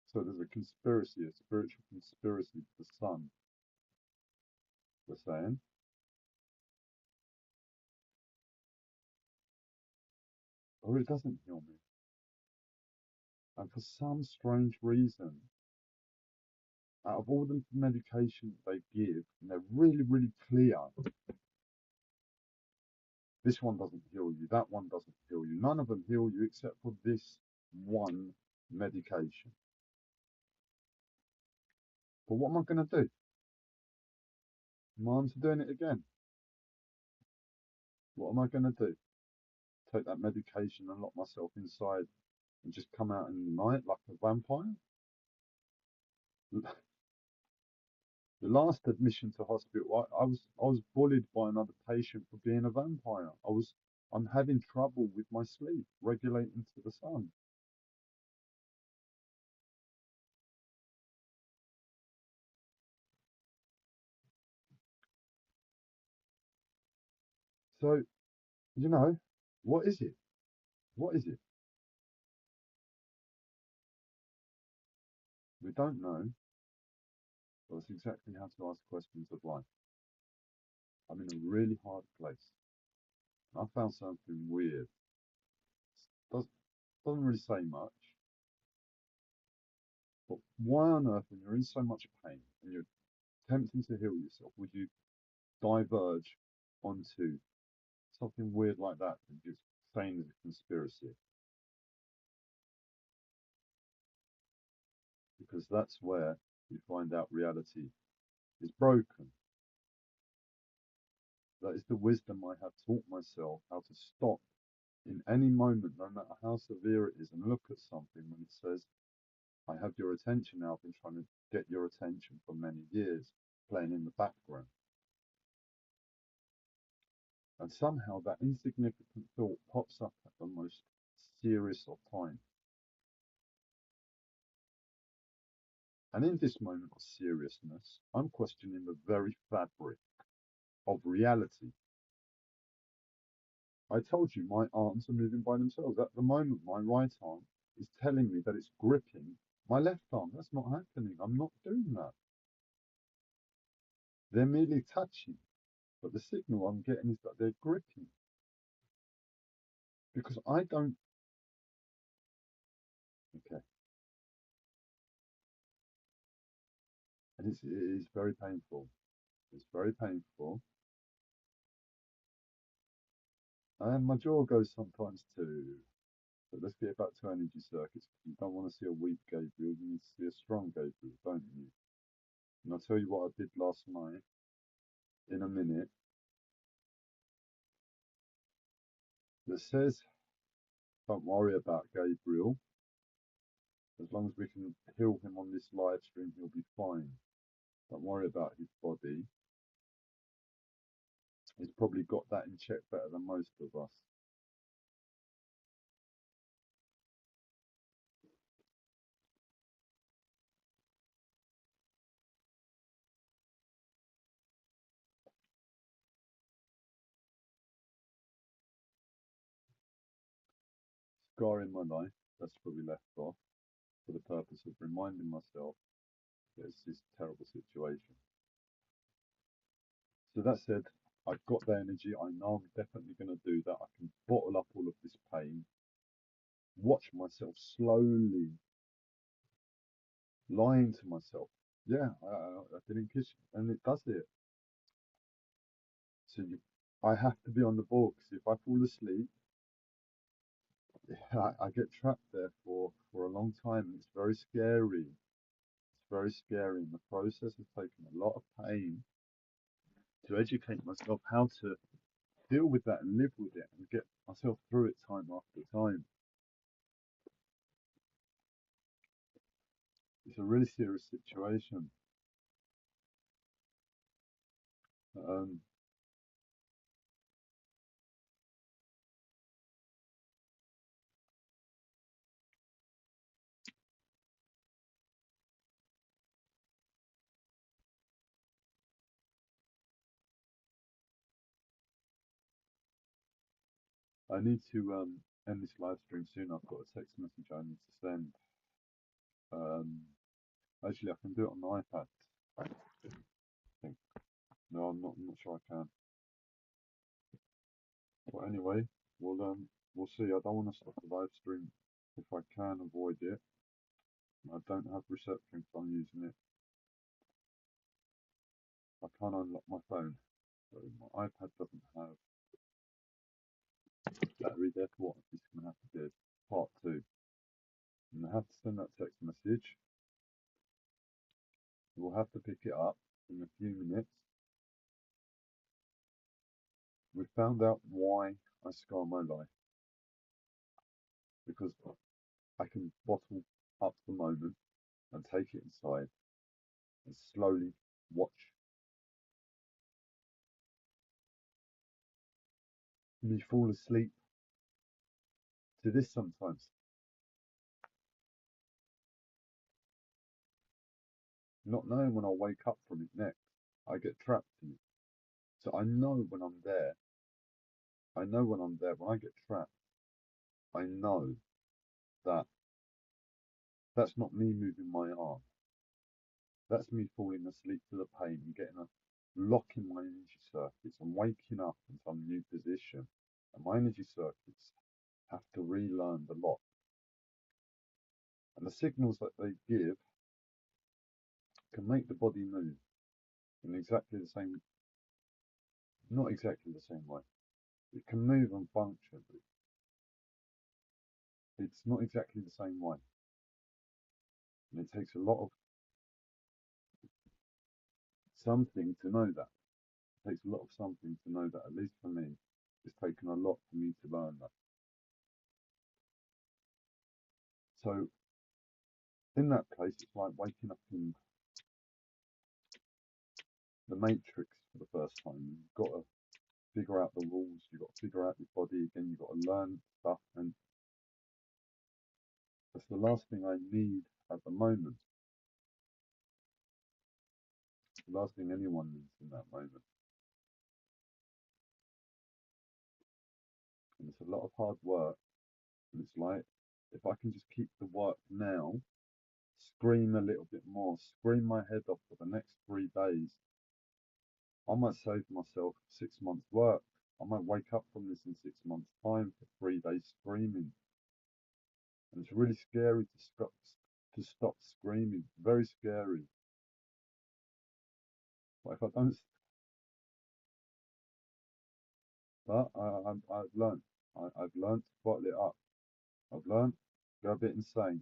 So there's a conspiracy, a spiritual conspiracy to the sun, we're saying, or it doesn't heal me. And for some strange reason, out of all the medication they give, and they're really, really clear, this one doesn't heal you, that one doesn't heal you. None of them heal you except for this one medication. But what am I going to do? Am I doing it again? What am I going to do? Take that medication and lock myself inside and just come out in the night like a vampire? The last admission to hospital, I was bullied by another patient for being a vampire. I'm having trouble with my sleep, regulating to the sun. So, you know, what is it? What is it? We don't know. But that's exactly how to ask questions of life. I'm in a really hard place. I found something weird. Does, doesn't really say much. But why on earth, when you're in so much pain and you're attempting to heal yourself, would you diverge onto something weird like that and just saying is a conspiracy? Because that's where you find out reality is broken. That is the wisdom I have taught myself how to stop in any moment, no matter how severe it is, and look at something when it says, I have your attention now. I've been trying to get your attention for many years, playing in the background. And somehow that insignificant thought pops up at the most serious of times. And in this moment of seriousness, I'm questioning the very fabric of reality. I told you my arms are moving by themselves. At the moment, my right arm is telling me that it's gripping my left arm. That's not happening. I'm not doing that. They're merely touching, but the signal I'm getting is that they're gripping. Because I don't. Okay. And it is very painful. It's very painful. And my jaw goes sometimes too. But let's get back to energy circuits. You don't want to see a weak Gabriel, you need to see a strong Gabriel, don't you? And I'll tell you what I did last night in a minute that says, don't worry about Gabriel. As long as we can heal him on this live stream, he'll be fine. Don't worry about his body. He's probably got that in check better than most of us. Scar in my life, that's probably left off for the purpose of reminding myself that it's this terrible situation. So that said, I've got the energy. I know I'm definitely going to do that. I can bottle up all of this pain, watch myself slowly lying to myself. Yeah, I didn't kiss you. And it does it. So I have to be on the ball because if I fall asleep, I get trapped there for a long time. And it's very scary. It's very scary. And the process has taken a lot of pain to educate myself how to deal with that and live with it and get myself through it time after time. It's a really serious situation. Um, I need to end this live stream soon. I've got a text message I need to send. Actually, I can do it on the iPad. I think. No, I'm not sure I can. But anyway, we'll see. I don't want to stop the live stream if I can avoid it. I don't have reception if I'm using it. I can't unlock my phone. So my iPad doesn't have battery, therefore I'm just gonna have to do part two. And I have to send that text message. We'll have to pick it up in a few minutes. We found out why I scar my life. Because I can bottle up the moment and take it inside and slowly watch me fall asleep to this sometimes. Not knowing when I'll wake up from it next. I get trapped in it. So I know when I'm there. I know when I'm there. When I get trapped, I know that that's not me moving my arm. That's me falling asleep to the pain and getting a lock in my energy circuits and waking up in some new position. And my energy circuits have to relearn the lock. And the signals that they give can make the body move in exactly the same, not exactly the same way. It can move and function, but it's not exactly the same way. And it takes a lot of something to know that. It takes a lot of something to know that, at least for me. It's taken a lot for me to learn that. So in that place, it's like waking up in the Matrix for the first time. You've got to figure out the rules. You've got to figure out your body again. You've got to learn stuff, and that's the last thing I need at the moment. The last thing anyone needs in that moment. And it's a lot of hard work. And it's like, if I can just keep the work now, scream a little bit more, scream my head off for the next 3 days, I might save myself 6 months' work. I might wake up from this in 6 months' time for 3 days screaming. And it's really scary to stop screaming. Very scary. But if I don't, but I've learned. I've learned to bottle it up. I've learned, go a bit insane,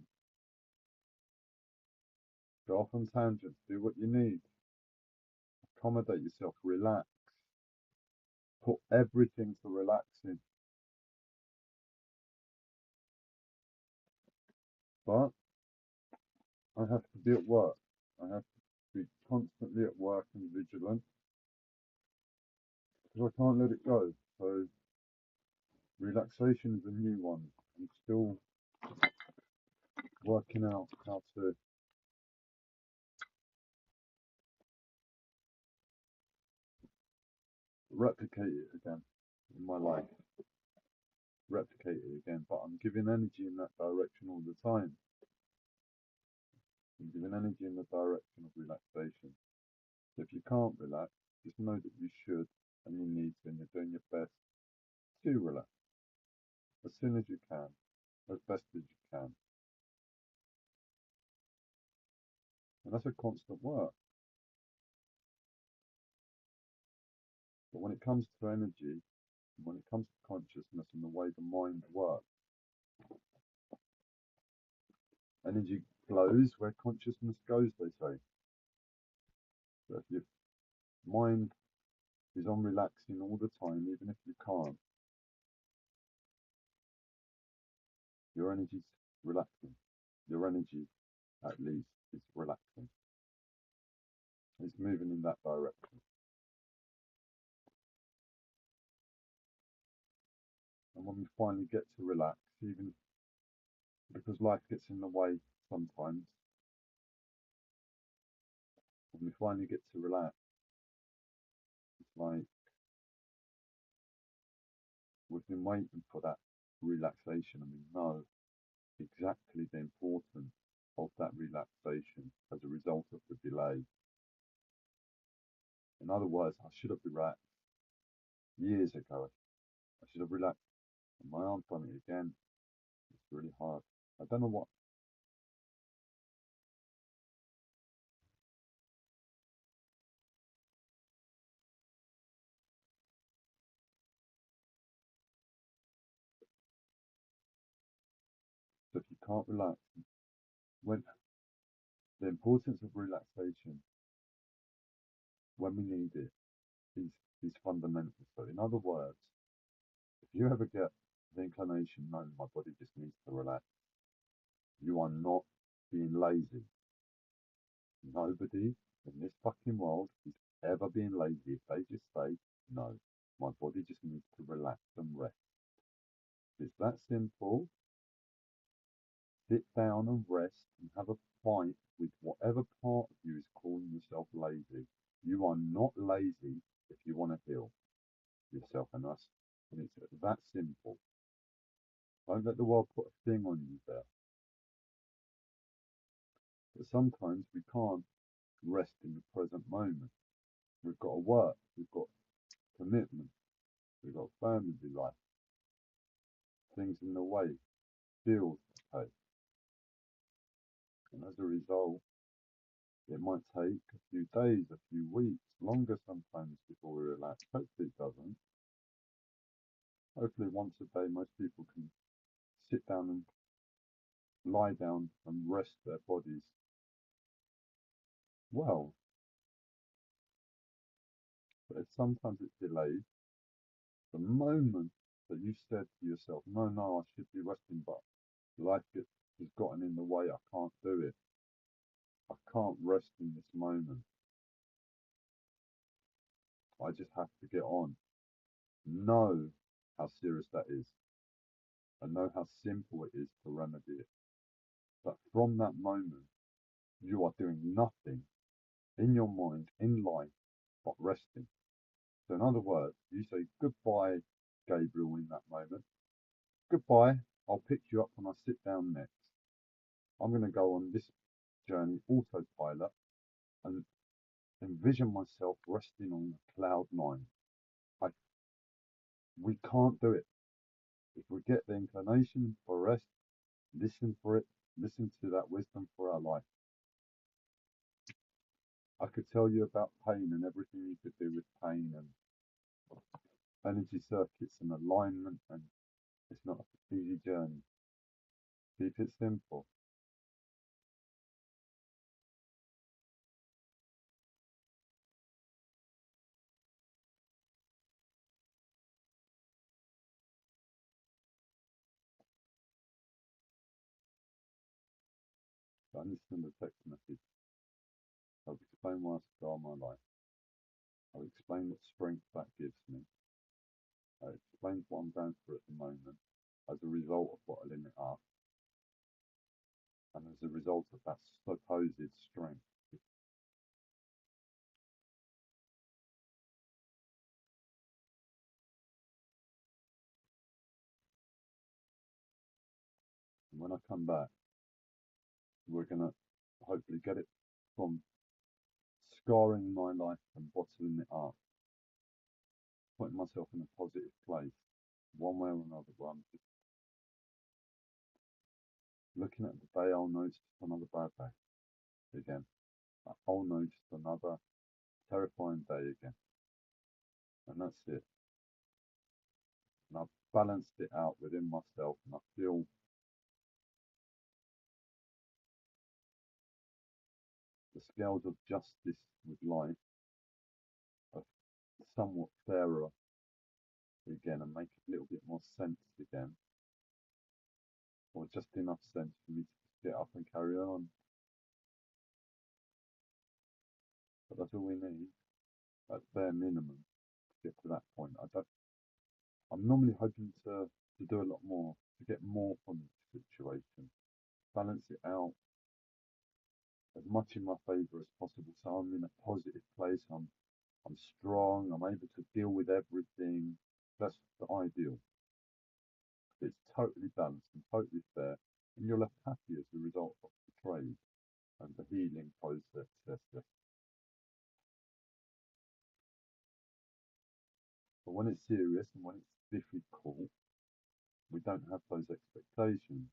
go off on tangents, do what you need, accommodate yourself, relax, put everything to relax in. But I have to be at work. I have to be constantly at work and vigilant because I can't let it go. So relaxation is a new one. I'm still working out how to replicate it again in my life. Replicate it again, but I'm giving energy in that direction all the time. I'm giving energy in the direction of relaxation. So if you can't relax, just know that you should and you need to, and you're doing your best to relax as soon as you can, as best as you can. And that's a constant work. But when it comes to energy, when it comes to consciousness and the way the mind works, energy flows where consciousness goes, they say. So if your mind is on relaxing all the time, even if you can't, your energy's relaxing. Your energy, at least, is relaxing. It's moving in that direction. And when we finally get to relax, even because life gets in the way sometimes, when we finally get to relax, it's like we've been waiting for that relaxation and we know exactly the importance of that relaxation as a result of the delay. In other words, I should have relaxed years ago. I should have relaxed. And my arm's done it again. It's really hard. I don't know what. So if you can't relax, when the importance of relaxation when we need it is is fundamental. So in other words, if you ever get the inclination, no, my body just needs to relax, you are not being lazy. Nobody in this fucking world is ever being lazy if they just say, no, my body just needs to relax and rest. It's that simple. Sit down and rest and have a fight with whatever part of you is calling yourself lazy. You are not lazy if you want to heal yourself and us. And it's that simple. Don't let the world put a thing on you there. But sometimes we can't rest in the present moment. We've got to work, we've got commitment, we've got family life, things in the way, bills to pay. And as a result, it might take a few days, a few weeks, longer sometimes before we relax. Hopefully it doesn't. Hopefully once a day most people can sit down and lie down and rest their bodies well. But if sometimes it's delayed, the moment that you said to yourself, no, no, I should be resting, but has gotten in the way, I can't do it. I can't rest in this moment. I just have to get on. Know how serious that is and know how simple it is to remedy it. But from that moment, you are doing nothing in your mind, in life, but resting. So in other words, you say goodbye, Gabriel, in that moment. Goodbye, I'll pick you up when I sit down next. I'm going to go on this journey autopilot and envision myself resting on cloud nine. I, we can't do it. If we get the inclination for rest, listen for it, listen to that wisdom for our life. I could tell you about pain and everything you could do with pain and energy circuits and alignment, and it's not an easy journey. Keep it simple. Don't listen to the text message. I'll explain why I scar my life. I'll explain what strength that gives me. I'll explain what I'm going through at the moment as a result of what I limit up and as a result of that supposed strength. And when I come back, we're going to hopefully get it from scarring my life and bottling it up, putting myself in a positive place, one way or another, where I'm just looking at the day. I'll know it's just another bad day again. I'll know just another terrifying day again. And that's it. And I've balanced it out within myself, and I feel the scales of justice with life are somewhat fairer again and make a little bit more sense again, or just enough sense for me to get up and carry on. But that's all we need, at bare minimum, to get to that point. I'm normally hoping to do a lot more, to get more from the situation, balance it out as much in my favour as possible, so I'm in a positive place. I'm strong. I'm able to deal with everything. That's the ideal. It's totally balanced and totally fair, and you're left happy as a result of the trade and the healing process. Yes, yes. But when it's serious and when it's difficult, we don't have those expectations.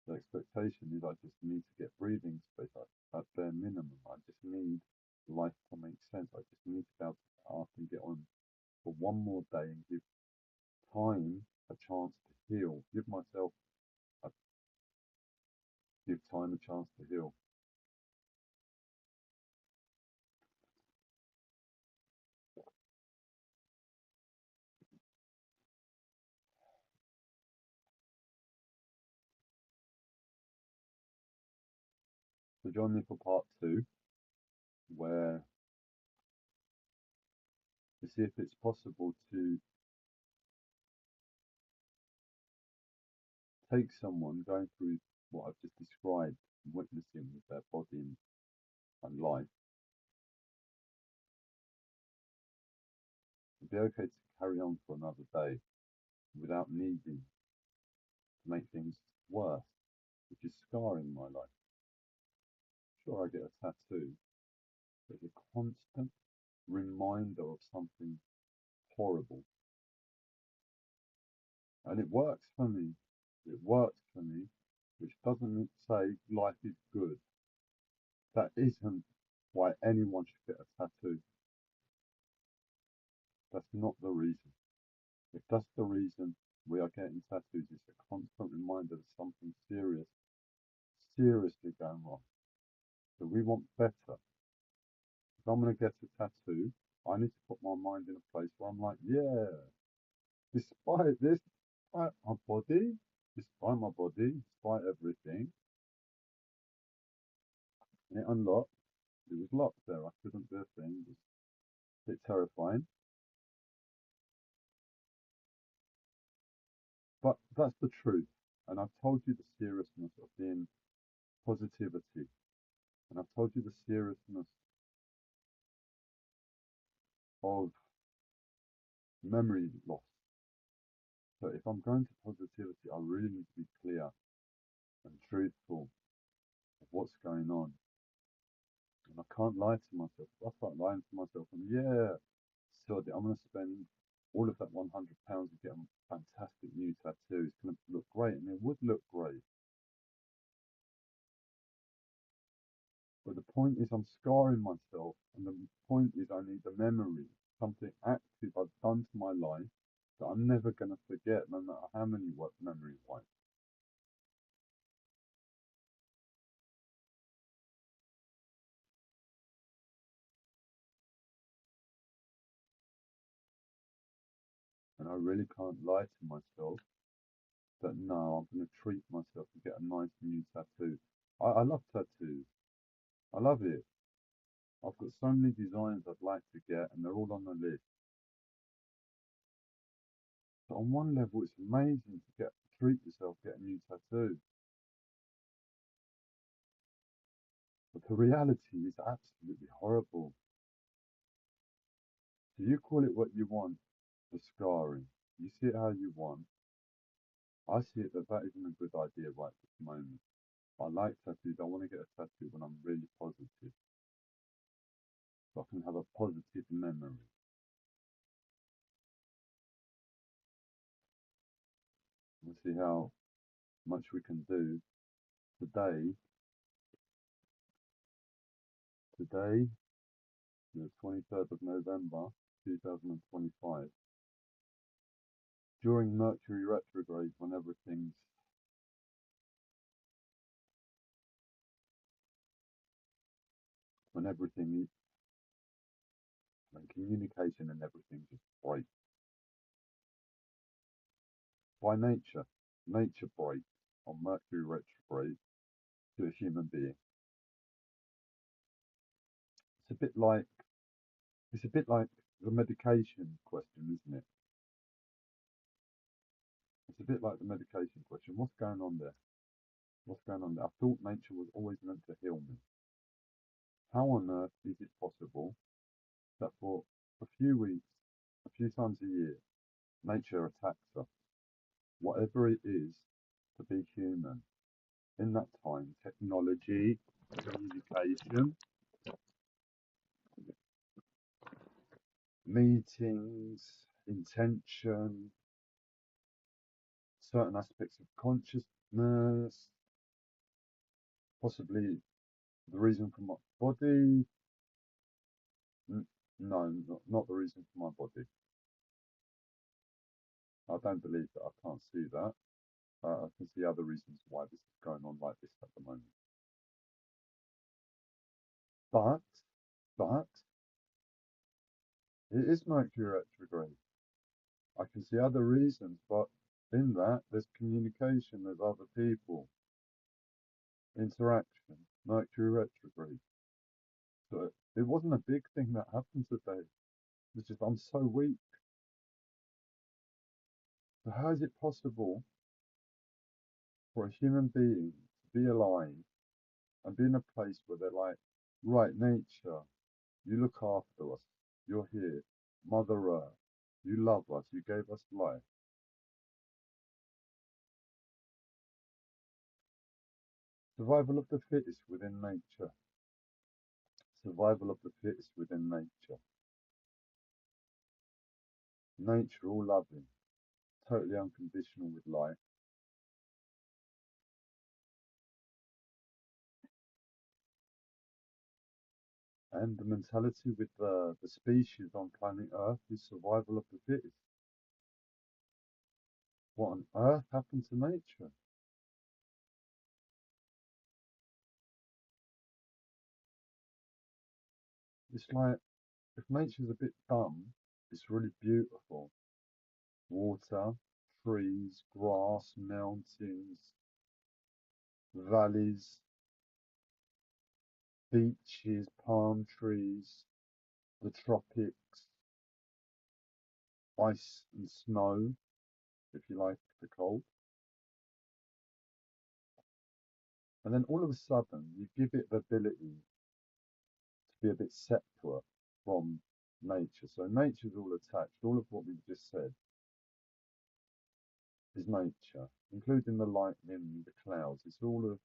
The expectation is I just need to get breathing space at bare minimum. I just need life to make sense. I just need to be able to get up and get on for one more day and give time a chance to heal. A, give time a chance to heal. So join me for part two, where to see if it's possible to take someone going through what I've just described, witnessing with their body and life, to be okay to carry on for another day without needing to make things worse, which is scarring my life. Sure, I get a tattoo, but it's a constant reminder of something horrible. And it works for me. It works for me, which doesn't say life is good. That isn't why anyone should get a tattoo. That's not the reason. If that's the reason we are getting tattoos, it's a constant reminder that something seriously going wrong. So we want better. If I'm going to get a tattoo, I need to put my mind in a place where I'm like, yeah, despite this, despite my body, despite everything, and it unlocked. It was locked there. I couldn't do a thing. It was a bit terrifying. But that's the truth. And I've told you the seriousness of being positivity. And I've told you the seriousness of memory loss. So if I'm going to positivity, I really need to be clear and truthful of what's going on. And I can't lie to myself. If I start lying to myself, and yeah, so I'm going to spend all of that £100 to get a fantastic new tattoo. It's going to look great, and it would look great. But the point is, I'm scarring myself, and the point is, I need the memory, something active I've done to my life that I'm never going to forget, no matter how many memory wipes. I really can't lie to myself that no, I'm going to treat myself to get a nice new tattoo. I love tattoos. I love it. I've got so many designs I'd like to get, and they're all on the list. But on one level, it's amazing to treat yourself, get a new tattoo. But the reality is absolutely horrible. So you call it what you want, the scarring. You see it how you want. I see it that that isn't a good idea right at this moment. I like tattoos. I want to get a tattoo when I'm really positive, so I can have a positive memory. We'll see how much we can do today. Today, the 23rd of November, 2025, during Mercury retrograde, when everything, when communication and everything just breaks by nature. Nature breaks on Mercury retrograde to a human being. It's a bit like it's a bit like the medication question, isn't it? It's a bit like the medication question. What's going on there? What's going on there? I thought nature was always meant to heal me. How on earth is it possible that for a few weeks, a few times a year, nature attacks us, whatever it is, to be human? In that time, technology, communication, meetings, intention, certain aspects of consciousness, possibly the reason for my body. No, not the reason for my body. I don't believe that. I can't see that. I can see other reasons why this is going on like this at the moment. But, but, it is Mercury retrograde. I can see other reasons, but in that, there's communication, there's other people, interaction, Mercury retrograde. So it wasn't a big thing that happened today. It's just I'm so weak. So how is it possible for a human being to be alive and be in a place where they're like, right, nature, you look after us, you're here, Mother Earth, you love us, you gave us life. Survival of the fittest within nature. Survival of the fittest within nature. Nature all loving, totally unconditional with life. And the mentality with the species on planet Earth is survival of the fittest. What on earth happened to nature? It's like, if nature's a bit dumb, it's really beautiful. Water, trees, grass, mountains, valleys, beaches, palm trees, the tropics, ice and snow, if you like the cold. And then all of a sudden, you give it the ability to be a bit separate from nature. So nature's all attached. All of what we've just said is nature, including the lightning, the clouds. It's all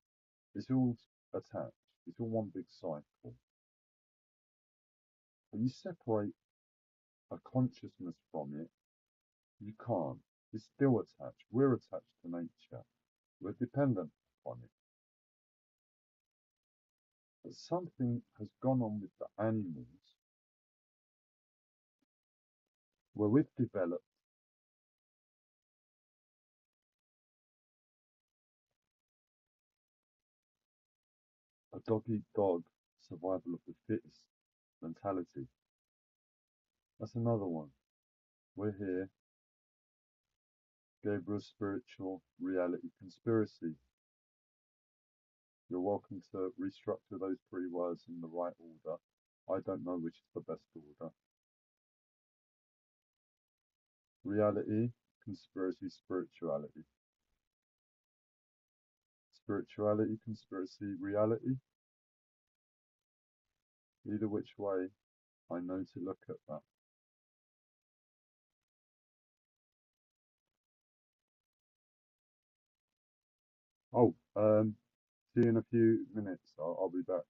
attached. It's all one big cycle. But you separate a consciousness from it, you can't. It's still attached. We're attached to nature. We're dependent upon it. But something has gone on with the animals where we've developed a dog eat dog survival of the fittest mentality. That's another one. We're here. Gabriel spiritual reality conspiracy. You're welcome to restructure those three words in the right order. I don't know which is the best order. Reality, conspiracy, spirituality. Spirituality, conspiracy, reality. Either which way, I know to look at that. Oh, see you in a few minutes. I'll be back.